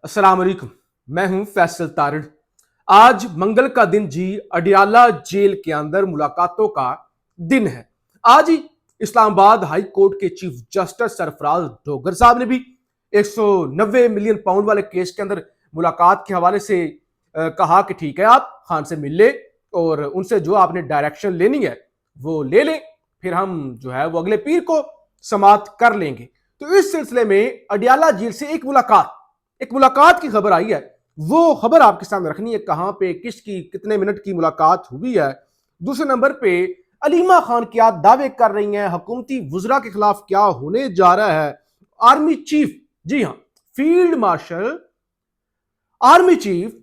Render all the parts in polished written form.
अस्सलाम वालेकुम। मैं हूं फैसल तारिड़। आज मंगल का दिन जी अडियाला जेल के अंदर मुलाकातों का दिन है। आज ही इस्लामाबाद हाई कोर्ट के चीफ जस्टिस सरफराज डोगर साहब ने भी 190 मिलियन पाउंड वाले केस के अंदर मुलाकात के हवाले से कहा कि ठीक है, आप खान से मिल ले और उनसे जो आपने डायरेक्शन लेनी है वो ले लें, फिर हम जो है वो अगले पीर को समाप्त कर लेंगे। तो इस सिलसिले में अडियाला जेल से एक मुलाकात की खबर आई है। वो खबर आपके सामने रखनी है, कहां पे किसकी कितने मिनट की मुलाकात हुई है। दूसरे नंबर पे अलीमा खान क्या दावे कर रही हैं, हुकूमती वुजरा के खिलाफ क्या होने जा रहा है। आर्मी चीफ, जी हां, field marshal army chief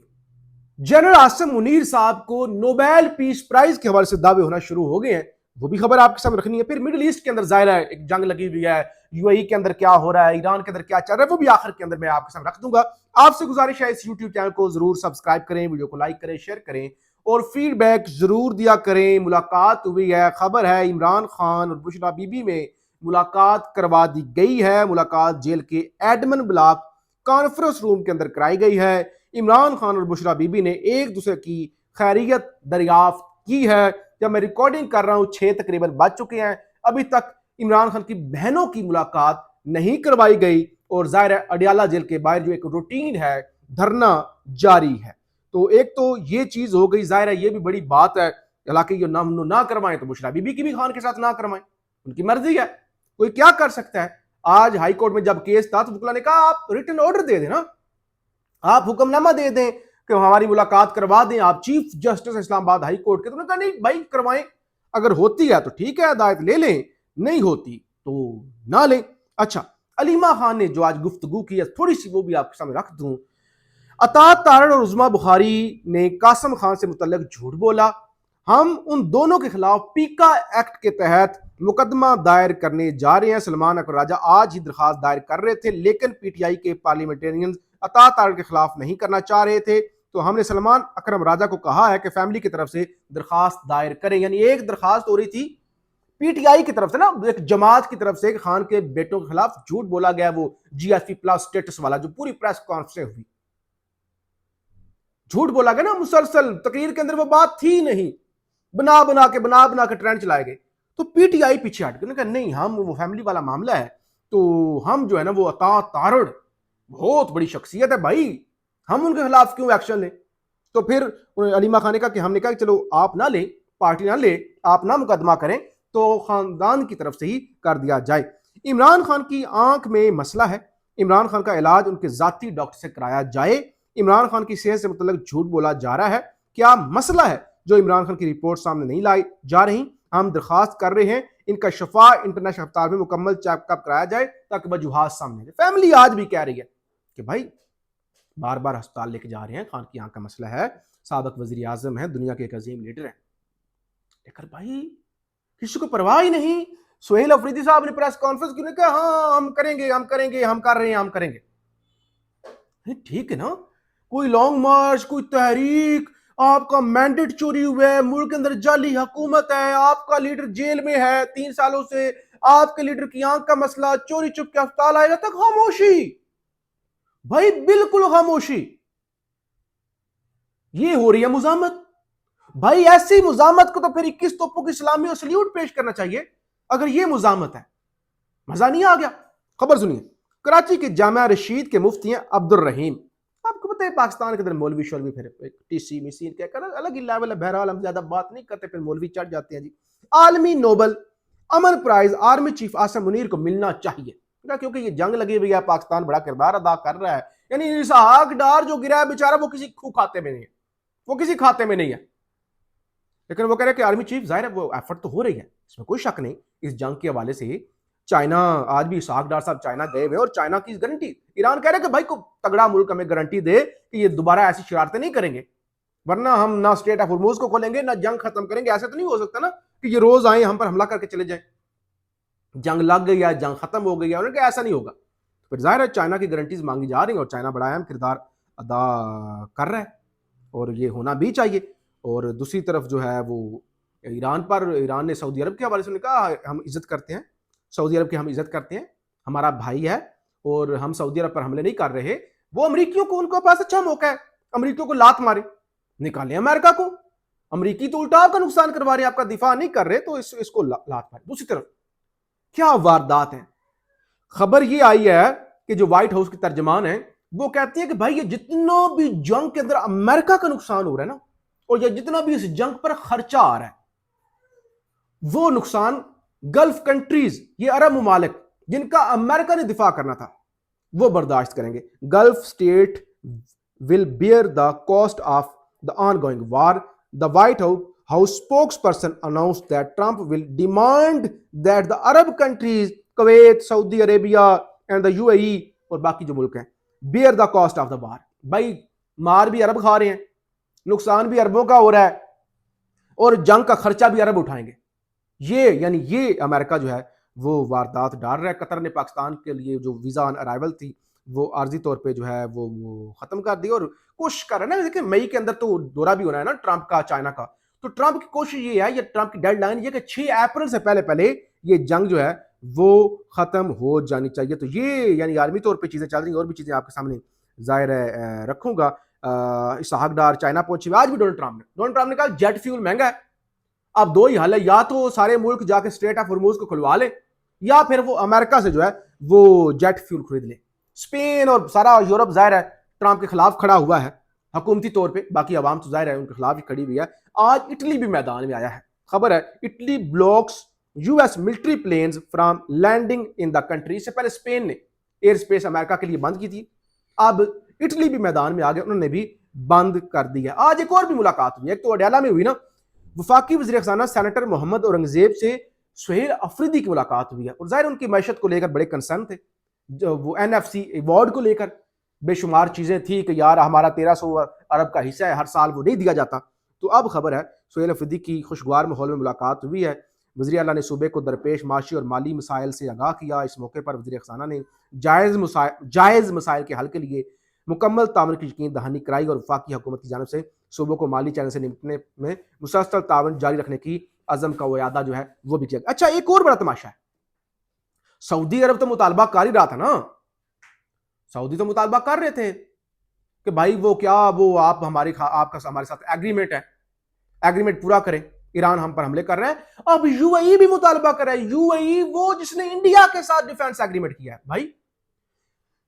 general Asim Munir साहब को नोबेल पीस प्राइज के हवाले से दावे होना शुरू हो गए हैं। वो भी खबर आपके सामने रखनी है। फिर मिडिल ईस्ट के अंदर जाहिर है एक जंग लगी हुई है, यूएई के अंदर क्या हो रहा है, ईरान के अंदर क्या चल रहा है, वो भी आखिर के अंदर मैं आपके सामने रख दूंगा। आपसे गुजारिश है इस यूट्यूब चैनल को जरूर सब्सक्राइब करें, वीडियो को लाइक करें, शेयर करें और फीडबैक जरूर दिया करें। मुलाकात हुई है, खबर है इमरान खान और बुशरा बीबी में मुलाकात करवा दी गई है। मुलाकात जेल के एडमन ब्लॉक कॉन्फ्रेंस रूम के अंदर कराई गई है। इमरान खान और बुशरा बीबी ने एक दूसरे की खैरियत दरियाफ्त की है। जब मैं रिकॉर्डिंग कर रहा हूं 6 तकरीबन बज चुके हैं, अभी तक इमरान खान की बहनों की मुलाकात नहीं करवाई गई और जाहिर है अडियाला जेल के बाहर जो एक रूटीन है, धरना जारी है। तो एक तो ये चीज हो गई, जाहिर है ये भी बड़ी बात है। हालांकि ये ना करवाएं तो बुशरा बीबी की भी खान के साथ ना करवाएं, उनकी मर्जी है, कोई क्या कर सकता है। आज हाई कोर्ट में जब केस था तो बुकला ने कहा आप रिटन ऑर्डर दे देना, आप हुक्मनामा दे दें कि हमारी मुलाकात करवा दें, आप chief justice Islamabad high court के। तो उन्होंने कहा नहीं भाई करवाएं, अगर होती है तो ठीक है हिदायत ले लें, नहीं होती तो ना लें। अच्छा, अलीमा खान ने जो आज गुफ्तगू की है थोड़ी सी वो भी आपके सामने रख दूं। अता तारड़ और उज़मा बुखारी ने कासम खान से मुतल्लिक झूठ बोला। हम उन दोनों के खिलाफ पीका एक्ट के तहत मुकदमा दायर करने जा रहे हैं। सलमान अकबर राजा आज ही दरखास्त दायर कर रहे थे, लेकिन पीटीआई के पार्लियामेंटेरियन अता तारड़ के खिलाफ नहीं करना चाह रहे थे। तो हमने सलमान अकरम राजा को कहा है कि फैमिली की तरफ से दरखास्त दायर करें। यानी एक दरखास्त हो रही थी पीटीआई की तरफ से ना, एक जमात की तरफ से खान के बेटों के खिलाफ झूठ बोला गया, वो जीएसपी प्लस स्टेटस वाला जो पूरी प्रेस कॉन्फ्रेंस हुई, झूठ बोला गया ना मुसलसल, तकरीर के अंदर वो बात थी नहीं, बना बना के ट्रेंड चलाए गए। तो पीटीआई पीछे हट गई, नहीं हम वो फैमिली वाला मामला है, तो हम जो है ना वो अता तारड़ बहुत बड़ी शख्सियत है भाई, हम उनके खिलाफ क्यों एक्शन लें। तो फिर अलीमा खान ने कहा कि हमने कहा कि चलो आप ना लें, पार्टी ना ले, आप ना मुकदमा करें तो खानदान की तरफ से ही कर दिया जाए। इमरान खान की आंख में मसला है, इमरान खान का इलाज उनके जाती डॉक्टर से कराया जाए। इमरान खान की सेहत से मतलब झूठ बोला जा रहा है, क्या मसला है जो इमरान खान की रिपोर्ट सामने नहीं लाई जा रही। हम दरखास्त कर रहे हैं इनका शफा इंटरनेशनल अस्पताल में मुकम्मल चेकअप कराया जाए ताकि वजूहात सामने। फैमिली आज भी कह रही है कि भाई बार बार अस्पताल लेके जा रहे हैं, खान की आंख का मसला है, साबिक वजीर आजम है, दुनिया के एक अजीम लीडर है, लेकिन भाई किसी को परवाह ही नहीं। सुहेल अफरीदी साहब ने प्रेस कॉन्फ्रेंस की कहा हाँ हम करेंगे, हम करेंगे, हम कर रहे हैं, हम करेंगे। ठीक है ना, कोई लॉन्ग मार्च, कोई तहरीक, आपका मैंडेट चोरी हुआ है, मुल्क के अंदर जाली हुकूमत है, आपका लीडर जेल में है 3 सालों से, आपके लीडर की आंख का मसला, चोरी चुप के अस्पताल आएगा तक खामोशी, भाई बिल्कुल खामोशी। ये हो रही है मुजामत। भाई ऐसी मुजामत को तो फिर 21 तोपों की सलामी और सल्यूट पेश करना चाहिए। अगर ये मुजामत है, मजा नहीं आ गया। खबर सुनिए, कराची के जामिया रशीद के मुफ्ती हैं अब्दुल रहीम। आपको पता है पाकिस्तान के अंदर मौलवी शौलवी फिर टीसी मिसी क्या अलग ही लेवल है। बहरहाल हम ज्यादा बात नहीं करते, फिर मौलवी चढ़ जाते हैं जी। आलमी नोबल अमन prize army chief Asim Munir को मिलना चाहिए, क्योंकि ये जंग लगी हुई है, पाकिस्तान बड़ा किरदार अदा कर रहा है। यानी इसहाक डार जो गिरा है बेचारा, वो किसी खाते में नहीं है, वो किसी खाते में नहीं है, लेकिन वो कह रहे हैं कि आर्मी चीफ, जाहिर है वो एफर्ट तो हो रही है, इसमें कोई शक नहीं। इस जंग के हवाले से चाइना, आज भी इसहाक डार साहब चाइना गए हुए और चाइना की गारंटी, ईरान कह रहे हैं कि भाई को तगड़ा मुल्क हमें गारंटी दे कि ये दोबारा ऐसी शरारतें नहीं करेंगे, वरना हम ना स्टेट ऑफ हॉर्मुज को खोलेंगे ना जंग खत्म करेंगे। ऐसा तो नहीं हो सकता ना कि ये रोज आए हम पर हमला करके चले जाए, जंग लग गई है, जंग खत्म हो गई है, उन्होंने कहा ऐसा नहीं होगा। तो फिर जाहिर है चाइना की गारंटीज मांगी जा रही है और चाइना बड़ा अहम किरदार अदा कर रहा है और ये होना भी चाहिए। और दूसरी तरफ जो है वो ईरान पर, ईरान ने सऊदी अरब के हवाले से कहा हम इज्जत करते हैं, सऊदी अरब की हम इज्जत करते हैं, हमारा भाई है और हम सऊदी अरब पर हमले नहीं कर रहे, वो अमरीकियों को, उनके पास अच्छा मौका है, अमरीकियों को लात मारे, निकालें अमेरिका को। अमरीकी तो उल्टा आपका नुकसान करवा रहे हैं, आपका दिफा नहीं कर रहे, तो इसको लात मारे। दूसरी तरफ क्या वारदात है, खबर ये आई है कि जो व्हाइट हाउस की तर्जमान है वो कहती है कि भाई ये जितना भी जंग के अंदर अमेरिका का नुकसान हो रहा है ना, और ये जितना भी इस जंग पर खर्चा आ रहा है, वो नुकसान गल्फ कंट्रीज, ये अरब ममालिक जिनका अमेरिका ने दिफा करना था, वो बर्दाश्त करेंगे। Gulf state will bear the cost of the ongoing war. The white house spokesperson announced that Trump will demand that the Arab countries, Kuwait, Saudi Arabia and the UAE और बाकी जो मुल्क हैं, bear the cost of the war. भाई मार भी अरब खा रहे हैं, नुकसान भी अरबों का हो रहा है, और जंग का खर्चा भी अरब उठाएंगे। ये अमेरिका जो है वो वारदात डाल रहा है। कतर ने पाकिस्तान के लिए जो वीजा ऑन अराइवल थी वो आर्जी तौर पे जो है वो खत्म कर दी, और कोशिश कर रहे हैं ना, देखिए मई के अंदर तो दौरा भी होना है ना ट्रंप का, चाइना का। तो ट्रंप की कोशिश ये है, ये ट्रंप की डेडलाइन ये कि 6 अप्रैल से पहले पहले ये जंग जो है वो खत्म हो जानी चाहिए। तो ये यानी आर्मी तौर पे चीजें चल रही हैं, और भी चीजें आपके सामने जाहिर है रखूंगा। इसहाक डार चाइना पहुंचे आज भी डोनाल्ड ट्रंप ने कहा जेट फ्यूल महंगा है। अब दो ही हल है, या तो सारे मुल्क जाके स्ट्रेट ऑफ हॉर्मोज को खुलवा ले, या फिर वो अमेरिका से जो है वो जेट फ्यूल खरीद ले। स्पेन और सारा यूरोप जाहिर है ट्रंप के खिलाफ खड़ा हुआ है हुकूमती तौर पे, बाकी अवाम तो जाहिर है उनके खिलाफ ही खड़ी हुई है। आज इटली भी मैदान में आया है, खबर है Italy blocks US military planes from landing in the country. इससे पहले स्पेन ने एयर स्पेस अमेरिका के लिए बंद की थी, अब इटली भी मैदान में आ गया, उन्होंने भी बंद कर दिया। आज एक और भी मुलाकात हुई, एक तो अडयाला में हुई ना, वफाकी वज़ीर ख़ज़ाना सेनेटर मोहम्मद औरंगजेब से सुहेल अफरीदी की मुलाकात हुई है, और जाहिर उनकी मैशत को लेकर बड़े कंसर्न थे। जो वो एनएफसी अवार्ड को लेकर बेशुमार चीज़ें थी कि यार हमारा 1300 अरब का हिस्सा है, हर साल वो नहीं दिया जाता। तो अब खबर है सुहेल अफरीदी की खुशगवार माहौल में मुलाकात हुई है। वज़ीर आला ने सूबे को दरपेश माशी और माली मसाइल से आगाह किया। इस मौके पर वज़ीर ख़ज़ाना ने जायज़ मसाइल के हल के लिए मुकम्मल ताउन की यकीन दहानी कराई, और वफाकी हुकूमत की जानिब से सूबों को माली चैलेंज से निपटने में मुसलसल ताउन जारी रखने की अज़म का वादा जो है वो भी किया। अच्छा, एक और बड़ा तमाशा है, सऊदी अरब तो मुतालबा कर ही रहा था ना, सऊदी तो मुतालबा कर रहे थे कि भाई वो क्या, वो आप आपका हमारे साथ एग्रीमेंट है, एग्रीमेंट पूरा करें, ईरान हम पर हमले कर रहे हैं। अब यूएई भी मुतालबा कर रहा है, यूएई वो जिसने इंडिया के साथ डिफेंस एग्रीमेंट किया है। भाई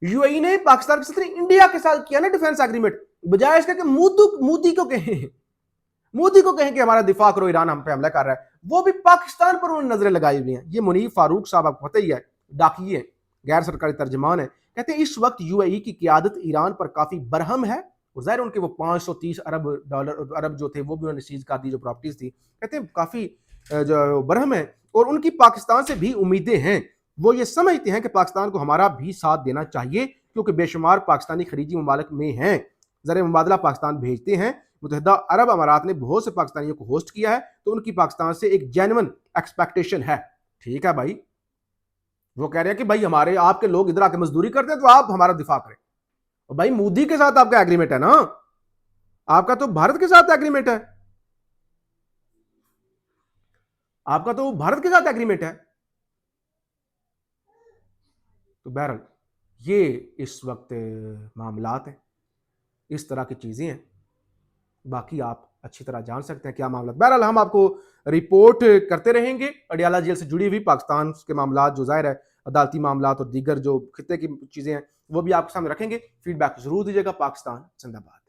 यूएई ने पाकिस्तान के साथ इंडिया के साथ किया ना डिफेंस एग्रीमेंट, बजाय इसके कि मोदी को कहें कि हमारा दिफा करो, ईरान हम पे हमला कर रहा है, वो भी पाकिस्तान पर उन्होंने नजरें लगाई हुई हैं। ये मुनीफ फारूक साहब आपको पता ही है, डाकिए गैर सरकारी तर्जमान है, कहते हैं इस वक्त यूएई की क़ियादत ईरान पर काफी बरहम है, और जाहिर उनके वो 530 अरब जो थे वो भी उन्होंने सीज कर दी, जो प्रॉपर्टीज थी, कहते हैं काफी जो बरहम है, और उनकी पाकिस्तान से भी उम्मीदें हैं। वो ये समझते हैं कि पाकिस्तान को हमारा भी साथ देना चाहिए, क्योंकि बेशुमार पाकिस्तानी खरीजी ममालिक में हैं, ज़र मुबादला पाकिस्तान भेजते हैं। मुत्तहिदा अरब अमारात ने बहुत से पाकिस्तानियों को होस्ट किया है, तो उनकी पाकिस्तान से एक जेन्युइन एक्सपेक्टेशन है। ठीक है भाई, वो कह रहे हैं कि भाई हमारे आपके लोग इधर आके मजदूरी करते हैं तो आप हमारा दिफा करें। और भाई मोदी के साथ आपका एग्रीमेंट है ना, आपका तो भारत के साथ एग्रीमेंट है, आपका तो भारत के साथ एग्रीमेंट है। तो बहरहाल ये इस वक्त मामलात हैं, इस तरह की चीज़ें हैं, बाकी आप अच्छी तरह जान सकते हैं क्या मामला। बहरहाल हम आपको रिपोर्ट करते रहेंगे अडयाला जेल से जुड़ी हुई पाकिस्तान के मामला, जो जाहिर है अदालती मामला और दीगर जो खित्ते की चीज़ें हैं वो भी आपके सामने रखेंगे। फीडबैक जरूर दीजिएगा। पाकिस्तान जिंदाबाद।